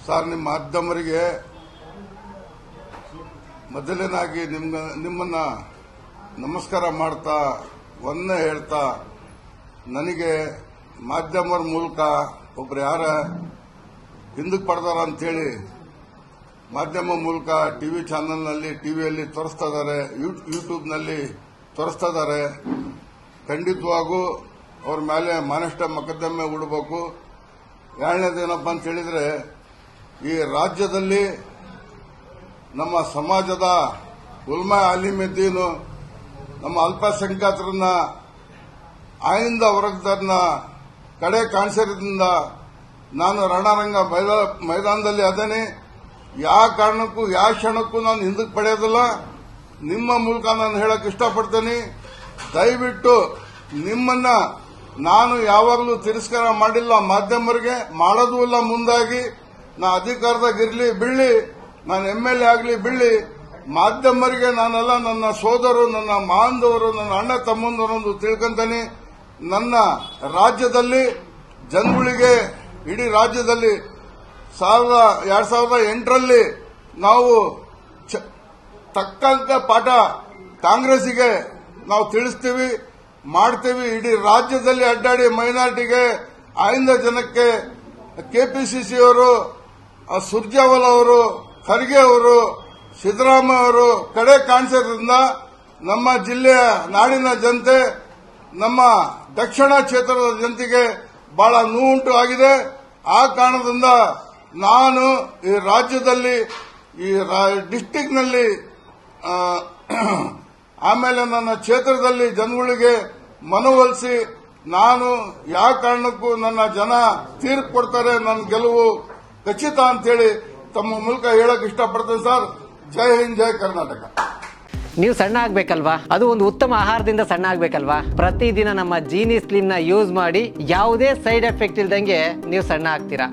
Sir, ನಿಮ್ಮ ಮಾಧ್ಯಮರಿಗೆ ಮೊದಲನೇದಾಗಿ ನಿಮ್ಮನ್ನ ನಮಸ್ಕಾರ ಮಾಡ್ತಾ ಒಂದೇ ಹೇಳ್ತಾ, ನನಗೆ ಮಾಧ್ಯಮರ ಮೂಲಕ ಒಬ್ರು ಯಾರ ಹಿಂದಕ್ಕೆ ಪಡೆದಾರ ಅಂತೇಳಿ ಮಾಧ್ಯಮ ಮೂಲಕ ಟಿವಿ ಚಾನೆಲ್ನಲ್ಲಿ ಟಿವಿಯಲ್ಲಿ ತೋರಿಸ್ತಾ ಇದ್ದಾರೆ, ಯೂಟ್ಯೂಬ್ನಲ್ಲಿ ತೋರಿಸ್ತಾ ಇದ್ದಾರೆ. ಖಂಡಿತವಾಗೂ ಅವ್ರ ಮೇಲೆ ಮಾನಷ್ಟ ಮೊಕದ್ದಮೆ ಹೂಡಬೇಕು. ಎರಡನೇದೇನಪ್ಪ ಅಂತ ಹೇಳಿದ್ರೆ, ಈ ರಾಜ್ಯದಲ್ಲಿ ನಮ್ಮ ಸಮಾಜದ ಉಲ್ಮಾ ಆಲಿಮುದ್ದೀನು ನಮ್ಮ ಅಲ್ಪಸಂಖ್ಯಾತರನ್ನ ಆಯಿಂದ ವರ್ಗದನ್ನ ಕಡೆ ಕಾಣಿಸಿರೋದ್ರಿಂದ ನಾನು ರಣರಂಗ ಮೈದಾನದಲ್ಲಿ ಅದೇನೆ. ಯಾವ ಕಾರಣಕ್ಕೂ ಯಾವ ಕ್ಷಣಕ್ಕೂ ನಾನು ಹಿಂದಕ್ಕೆ ಪಡೆಯೋದಿಲ್ಲ. ನಿಮ್ಮ ಮೂಲಕ ನಾನು ಹೇಳಕ್ ಇಷ್ಟಪಡ್ತೇನೆ, ದಯವಿಟ್ಟು ನಿಮ್ಮನ್ನ ನಾನು ಯಾವಾಗಲೂ ತಿರಸ್ಕಾರ ಮಾಡಿಲ್ಲ, ಮಾಧ್ಯಮರಿಗೆ ಮಾಡೋದೂ ಇಲ್ಲ. ಮುಂದಾಗಿ ನಾ ಅಧಿಕಾರದಾಗಿರ್ಲಿ ಬಿಡ್ಲಿ, ನಾನು MLA ಆಗಲಿ ಬಿಡ್ಲಿ, ಮಾಧ್ಯಮರಿಗೆ ನಾನೆಲ್ಲ ನನ್ನ ಸೋದರು, ನನ್ನ ಮಾಂಧವರು, ನನ್ನ ಅಣ್ಣ ತಮ್ಮಂದರೊಂದು ತಿಳ್ಕೊಂತಾನೆ. ನನ್ನ ರಾಜ್ಯದಲ್ಲಿ ಜನಗಳಿಗೆ, ಇಡೀ ರಾಜ್ಯದಲ್ಲಿ 2008ರಲ್ಲಿ ನಾವು ತಕ್ಕಂತ ಪಾಠ ಕಾಂಗ್ರೆಸ್ಸಿಗೆ ನಾವು ತಿಳಿಸ್ತೀವಿ, ಮಾಡ್ತೀವಿ. ಇಡೀ ರಾಜ್ಯದಲ್ಲಿ ಅಡ್ಡಾಡಿ ಮೈನಾರಿಟಿಗೆ, ಆಯಿಂದ ಜನಕ್ಕೆ KPCC ಅವರು, ಸುರ್ಜೇವಾಲಾ ಅವರು, ಖರ್ಗೆ ಅವರು, ಸಿದ್ದರಾಮಯ್ಯ ಅವರು ಕಡೆ ಕಾಣಿಸೋದ್ರಿಂದ ನಮ್ಮ ಜಿಲ್ಲೆಯ ನಾಡಿನ ಜನತೆ, ನಮ್ಮ ದಕ್ಷಿಣ ಕ್ಷೇತ್ರದ ಜನತೆಗೆ ಬಹಳ ನೋವುಂಟು ಆಗಿದೆ. ಆ ಕಾರಣದಿಂದ ನಾನು ಈ ರಾಜ್ಯದಲ್ಲಿ, ಈ ಡಿಸ್ಟಿಕ್ನಲ್ಲಿ, ಆಮೇಲೆ ನನ್ನ ಕ್ಷೇತ್ರದಲ್ಲಿ ಜನಗಳಿಗೆ ಮನವೊಲಿಸಿ, ನಾನು ಯಾವ ಕಾರಣಕ್ಕೂ ನನ್ನ ಜನ ತೀರ್ಪು ಕೊಡ್ತಾರೆ, ನನ್ನ ಗೆಲುವು ಖಚಿತ ಅಂತೇಳಿ ತಮ್ಮ ಮೂಲಕ ಹೇಳಕ್ ಇಷ್ಟಪಡ್ತೇನೆ ಸರ್. ಜೈ ಹಿಂದ್, ಜೈ ಕರ್ನಾಟಕ. ನೀವು ಸಣ್ಣ ಆಗ್ಬೇಕಲ್ವಾ? ಅದು ಒಂದು ಉತ್ತಮ ಆಹಾರದಿಂದ ಸಣ್ಣ ಆಗ್ಬೇಕಲ್ವಾ? ಪ್ರತಿದಿನ ನಮ್ಮ ಜೀನಿ ಸ್ಲಿಮ್ ನ ಯೂಸ್ ಮಾಡಿ ಯಾವುದೇ ಸೈಡ್ ಎಫೆಕ್ಟ್ ಇಲ್ದಂಗೆ ನೀವು ಸಣ್ಣ ಆಗ್ತೀರಾ.